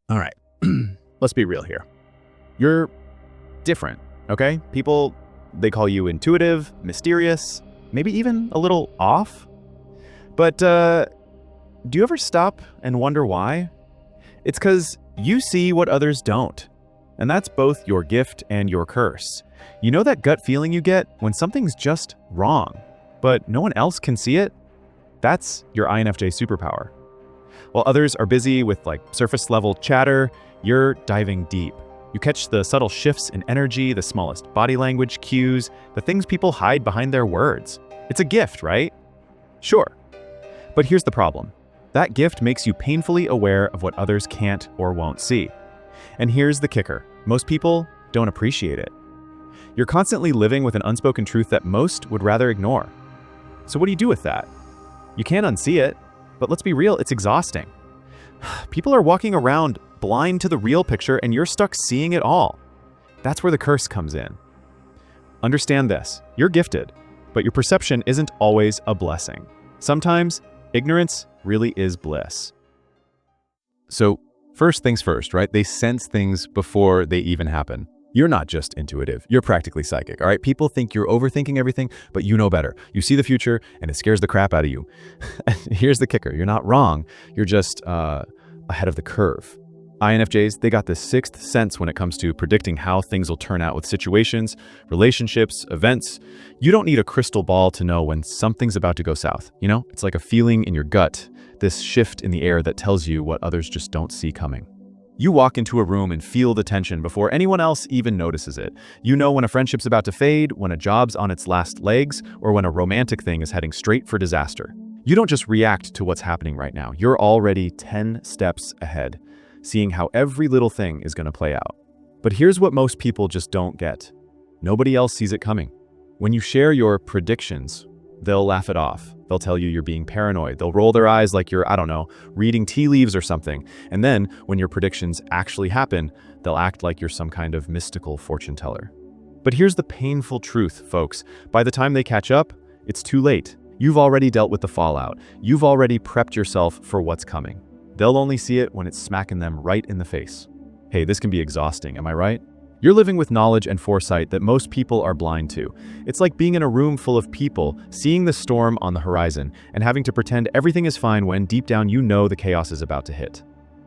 All right, let's be real here. You're different, okay? People, they call you intuitive, mysterious, maybe even a little off. But do you ever stop and wonder why? It's because you see what others don't. And that's both your gift and your curse. You know that gut feeling you get when something's just wrong, but no one else can see it? That's your INFJ superpower. While others are busy with surface level chatter, you're diving deep. You catch the subtle shifts in energy, the smallest body language cues, the things people hide behind their words. It's a gift, right? Sure. But here's the problem. That gift makes you painfully aware of what others can't or won't see. And here's the kicker. Most people don't appreciate it. You're constantly living with an unspoken truth that most would rather ignore. So what do you do with that? You can't unsee it, but let's be real, it's exhausting. People are walking around blind to the real picture and you're stuck seeing it all. That's where the curse comes in. Understand this, you're gifted, but your perception isn't always a blessing. Sometimes ignorance really is bliss. So first things first, right? They sense things before they even happen. You're not just intuitive, you're practically psychic, all right? People think you're overthinking everything, but you know better. You see the future and it scares the crap out of you. Here's the kicker, you're not wrong, you're just ahead of the curve. INFJs, they got this sixth sense when it comes to predicting how things will turn out with situations, relationships, events. You don't need a crystal ball to know when something's about to go south, you know? It's like a feeling in your gut, this shift in the air that tells you what others just don't see coming. You walk into a room and feel the tension before anyone else even notices it. You know when a friendship's about to fade, when a job's on its last legs, or when a romantic thing is heading straight for disaster. You don't just react to what's happening right now. You're already 10 steps ahead, seeing how every little thing is going to play out. But here's what most people just don't get. Nobody else sees it coming. When you share your predictions, they'll laugh it off. They'll tell you you're being paranoid. They'll roll their eyes like you're, reading tea leaves or something. And then, when your predictions actually happen, they'll act like you're some kind of mystical fortune teller. But here's the painful truth, folks. By the time they catch up, it's too late. You've already dealt with the fallout. You've already prepped yourself for what's coming. They'll only see it when it's smacking them right in the face. Hey, this can be exhausting, am I right? You're living with knowledge and foresight that most people are blind to. It's like being in a room full of people, seeing the storm on the horizon, and having to pretend everything is fine when deep down you know the chaos is about to hit.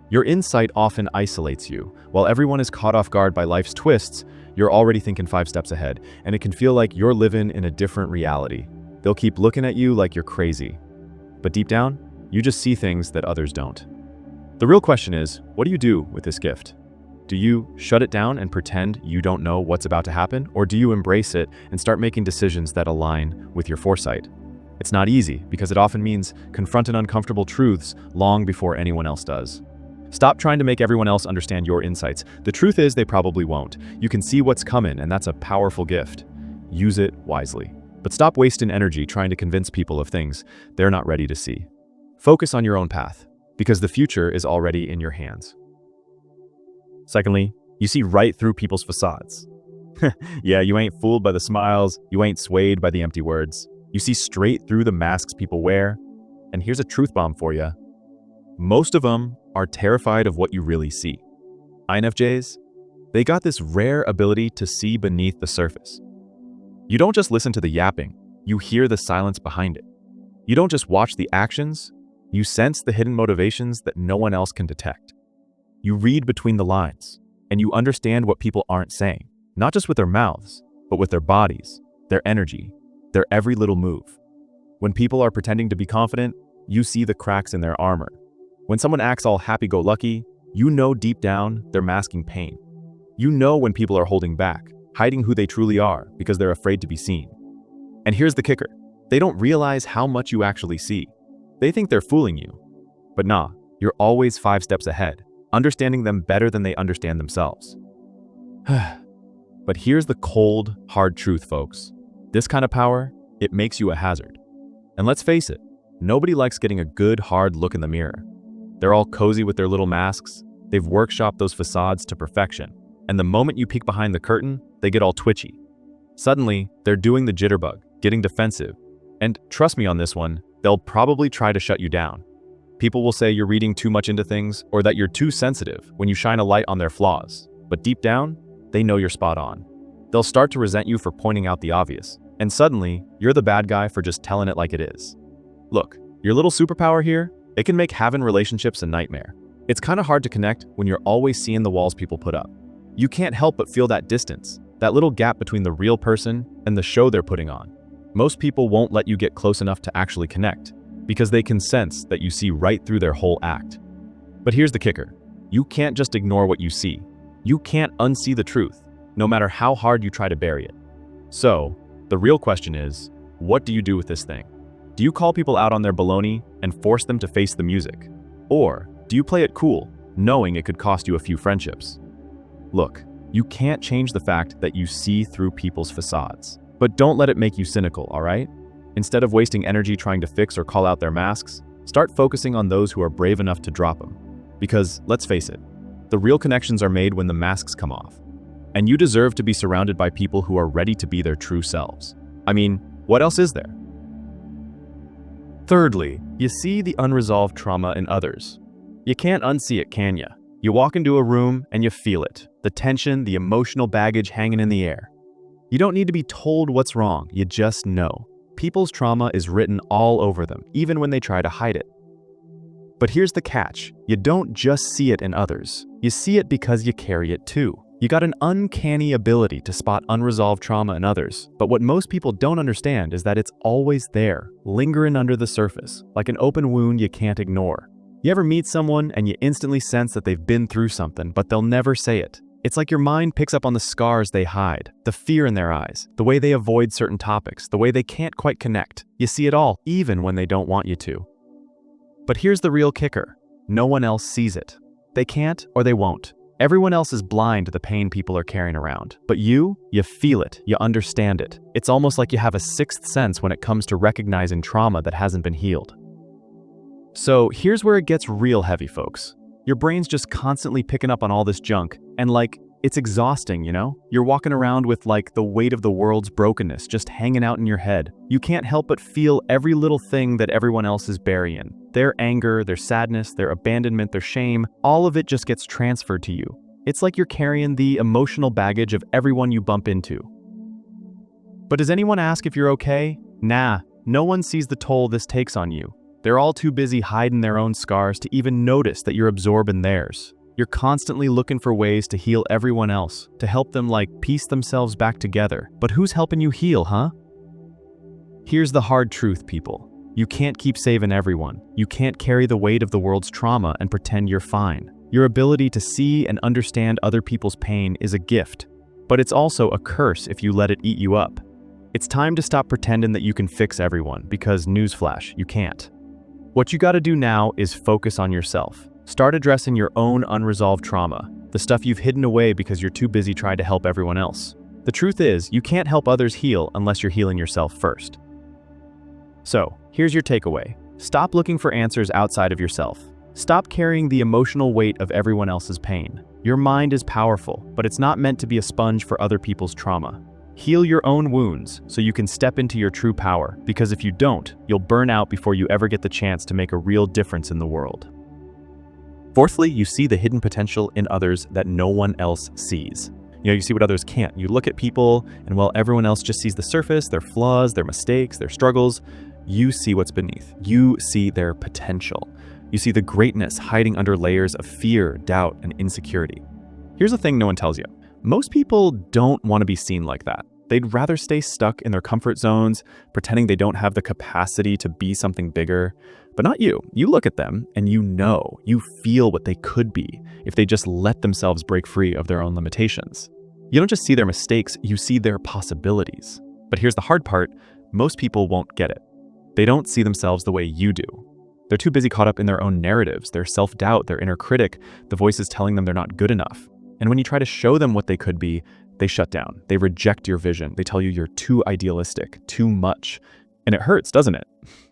Your insight often isolates you. While everyone is caught off guard by life's twists, you're already thinking 5 steps ahead, and it can feel like you're living in a different reality. They'll keep looking at you like you're crazy. But deep down, you just see things that others don't. The real question is, what do you do with this gift? Do you shut it down and pretend you don't know what's about to happen? Or do you embrace it and start making decisions that align with your foresight? It's not easy because it often means confronting uncomfortable truths long before anyone else does. Stop trying to make everyone else understand your insights. The truth is they probably won't. You can see what's coming, and that's a powerful gift. Use it wisely. But stop wasting energy trying to convince people of things they're not ready to see. Focus on your own path, because the future is already in your hands. Secondly, you see right through people's facades. Yeah, you ain't fooled by the smiles, you ain't swayed by the empty words. You see straight through the masks people wear. And here's a truth bomb for you. Most of them are terrified of what you really see. INFJs, they got this rare ability to see beneath the surface. You don't just listen to the yapping, you hear the silence behind it. You don't just watch the actions, you sense the hidden motivations that no one else can detect. You read between the lines, and you understand what people aren't saying, not just with their mouths, but with their bodies, their energy, their every little move. When people are pretending to be confident, you see the cracks in their armor. When someone acts all happy-go-lucky, you know deep down they're masking pain. You know when people are holding back, hiding who they truly are because they're afraid to be seen. And here's the kicker. They don't realize how much you actually see. They think they're fooling you. But nah, you're always 5 steps ahead, understanding them better than they understand themselves. But here's the cold, hard truth, folks. This kind of power, it makes you a hazard. And let's face it, nobody likes getting a good, hard look in the mirror. They're all cozy with their little masks. They've workshopped those facades to perfection. And the moment you peek behind the curtain, they get all twitchy. Suddenly, they're doing the jitterbug, getting defensive. And trust me on this one, they'll probably try to shut you down. People will say you're reading too much into things or that you're too sensitive when you shine a light on their flaws. But deep down, they know you're spot on. They'll start to resent you for pointing out the obvious, and suddenly, you're the bad guy for just telling it like it is. Look, your little superpower here, it can make having relationships a nightmare. It's kind of hard to connect when you're always seeing the walls people put up. You can't help but feel that distance, that little gap between the real person and the show they're putting on. Most people won't let you get close enough to actually connect, because they can sense that you see right through their whole act. But here's the kicker. You can't just ignore what you see. You can't unsee the truth, no matter how hard you try to bury it. So, the real question is, what do you do with this thing? Do you call people out on their baloney and force them to face the music? Or do you play it cool, knowing it could cost you a few friendships? Look, you can't change the fact that you see through people's facades. But don't let it make you cynical, all right? Instead of wasting energy trying to fix or call out their masks, start focusing on those who are brave enough to drop them. Because, let's face it, the real connections are made when the masks come off. And you deserve to be surrounded by people who are ready to be their true selves. I mean, what else is there? Thirdly, you see the unresolved trauma in others. You can't unsee it, can you? You walk into a room and you feel it. The tension, the emotional baggage hanging in the air. You don't need to be told what's wrong, you just know. People's trauma is written all over them, even when they try to hide it. But here's the catch. You don't just see it in others. You see it because you carry it too. You got an uncanny ability to spot unresolved trauma in others, but what most people don't understand is that it's always there, lingering under the surface, like an open wound you can't ignore. You ever meet someone and you instantly sense that they've been through something, but they'll never say it? It's like your mind picks up on the scars they hide, the fear in their eyes, the way they avoid certain topics, the way they can't quite connect. You see it all, even when they don't want you to. But here's the real kicker. No one else sees it. They can't or they won't. Everyone else is blind to the pain people are carrying around. But you feel it, you understand it. It's almost like you have a sixth sense when it comes to recognizing trauma that hasn't been healed. So here's where it gets real heavy, folks. Your brain's just constantly picking up on all this junk, and it's exhausting, you know? You're walking around with the weight of the world's brokenness just hanging out in your head. You can't help but feel every little thing that everyone else is burying. Their anger, their sadness, their abandonment, their shame, all of it just gets transferred to you. It's like you're carrying the emotional baggage of everyone you bump into. But does anyone ask if you're okay? Nah, no one sees the toll this takes on you. They're all too busy hiding their own scars to even notice that you're absorbing theirs. You're constantly looking for ways to heal everyone else, to help them piece themselves back together. But who's helping you heal, huh? Here's the hard truth, people. You can't keep saving everyone. You can't carry the weight of the world's trauma and pretend you're fine. Your ability to see and understand other people's pain is a gift, but it's also a curse if you let it eat you up. It's time to stop pretending that you can fix everyone, because newsflash, you can't. What you gotta do now is focus on yourself. Start addressing your own unresolved trauma, the stuff you've hidden away because you're too busy trying to help everyone else. The truth is, you can't help others heal unless you're healing yourself first. So, here's your takeaway. Stop looking for answers outside of yourself. Stop carrying the emotional weight of everyone else's pain. Your mind is powerful, but it's not meant to be a sponge for other people's trauma. Heal your own wounds so you can step into your true power, because if you don't, you'll burn out before you ever get the chance to make a real difference in the world. Fourthly, you see the hidden potential in others that no one else sees. You see what others can't. You look at people, and while everyone else just sees the surface, their flaws, their mistakes, their struggles, you see what's beneath. You see their potential. You see the greatness hiding under layers of fear, doubt, and insecurity. Here's the thing no one tells you. Most people don't want to be seen like that. They'd rather stay stuck in their comfort zones, pretending they don't have the capacity to be something bigger. But not you. You look at them and you feel what they could be if they just let themselves break free of their own limitations. You don't just see their mistakes, you see their possibilities. But here's the hard part, most people won't get it. They don't see themselves the way you do. They're too busy caught up in their own narratives, their self-doubt, their inner critic, the voices telling them they're not good enough. And when you try to show them what they could be, they shut down. They reject your vision. They tell you you're too idealistic, too much. And it hurts, doesn't it?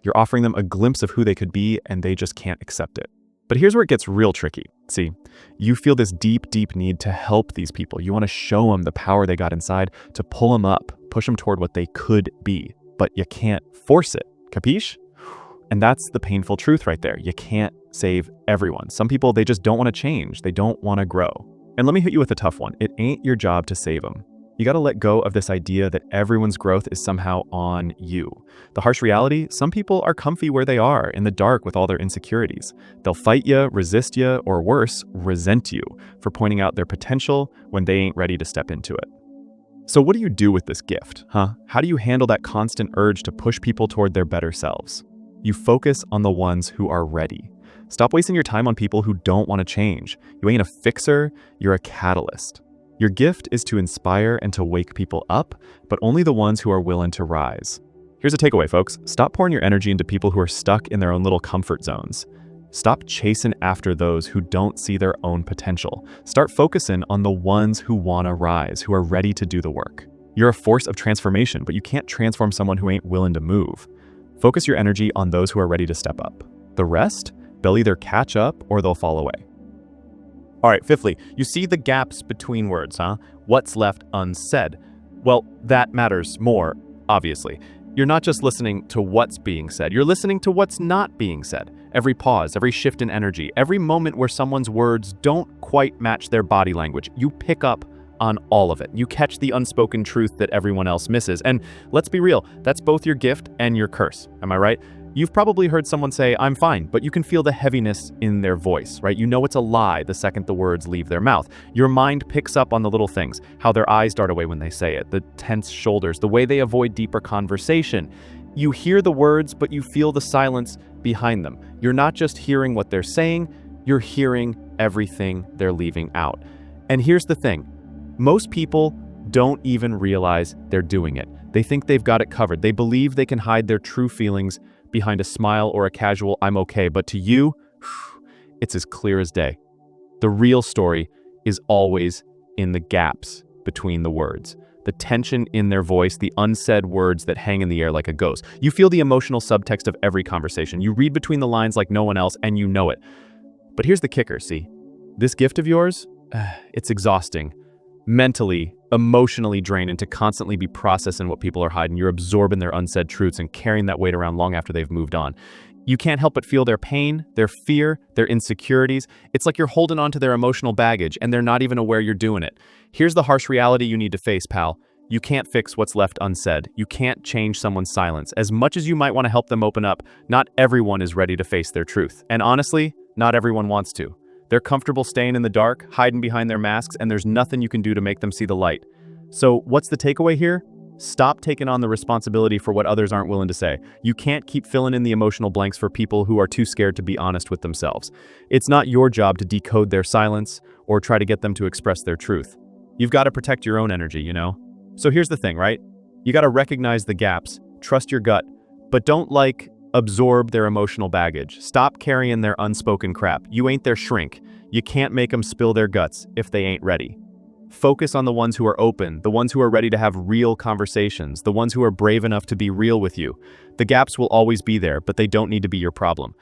You're offering them a glimpse of who they could be, and they just can't accept it. But here's where it gets real tricky. See, you feel this deep, deep need to help these people. You want to show them the power they got inside, to pull them up, push them toward what they could be. But you can't force it. Capiche? And that's the painful truth right there. You can't save everyone. Some people, they just don't want to change. They don't want to grow. And let me hit you with a tough one. It ain't your job to save them. You got to let go of this idea that everyone's growth is somehow on you. The harsh reality, some people are comfy where they are, in the dark with all their insecurities. They'll fight you, resist you, or worse, resent you for pointing out their potential when they ain't ready to step into it. So what do you do with this gift, huh? How do you handle that constant urge to push people toward their better selves? You focus on the ones who are ready. Stop wasting your time on people who don't want to change. You ain't a fixer, you're a catalyst. Your gift is to inspire and to wake people up, but only the ones who are willing to rise. Here's a takeaway, folks. Stop pouring your energy into people who are stuck in their own little comfort zones. Stop chasing after those who don't see their own potential. Start focusing on the ones who want to rise, who are ready to do the work. You're a force of transformation, but you can't transform someone who ain't willing to move. Focus your energy on those who are ready to step up. The rest, they'll either catch up or they'll fall away. All right, fifthly, you see the gaps between words, huh? What's left unsaid? Well, that matters more, obviously. You're not just listening to what's being said, you're listening to what's not being said. Every pause, every shift in energy, every moment where someone's words don't quite match their body language, you pick up on all of it. You catch the unspoken truth that everyone else misses. And let's be real, that's both your gift and your curse. Am I right? You've probably heard someone say, "I'm fine," but you can feel the heaviness in their voice, right? You know it's a lie the second the words leave their mouth. Your mind picks up on the little things, how their eyes dart away when they say it, the tense shoulders, the way they avoid deeper conversation. You hear the words, but you feel the silence behind them. You're not just hearing what they're saying, you're hearing everything they're leaving out. And here's the thing. Most people don't even realize they're doing it. They think they've got it covered. They believe they can hide their true feelings behind a smile or a casual "I'm okay," but to you, it's as clear as day. The real story is always in the gaps between the words, the tension in their voice, the unsaid words that hang in the air like a ghost. You feel the emotional subtext of every conversation. You read between the lines like no one else, and you know it. But here's the kicker, see? This gift of yours, it's exhausting. Mentally, emotionally draining to constantly be processing what people are hiding. You're absorbing their unsaid truths and carrying that weight around long after they've moved on. You can't help but feel their pain, their fear, their insecurities. It's like you're holding on to their emotional baggage and they're not even aware you're doing it. Here's the harsh reality you need to face, pal. You can't fix what's left unsaid. You can't change someone's silence. As much as you might want to help them open up, not everyone is ready to face their truth. And honestly, not everyone wants to. They're comfortable staying in the dark, hiding behind their masks, and there's nothing you can do to make them see the light. So what's the takeaway here? Stop taking on the responsibility for what others aren't willing to say. You can't keep filling in the emotional blanks for people who are too scared to be honest with themselves. It's not your job to decode their silence or try to get them to express their truth. You've got to protect your own energy, you know? So here's the thing, right? You got to recognize the gaps, trust your gut, but don't absorb their emotional baggage. Stop carrying their unspoken crap. You ain't their shrink. You can't make them spill their guts if they ain't ready. Focus on the ones who are open, the ones who are ready to have real conversations, the ones who are brave enough to be real with you. The gaps will always be there, but they don't need to be your problem.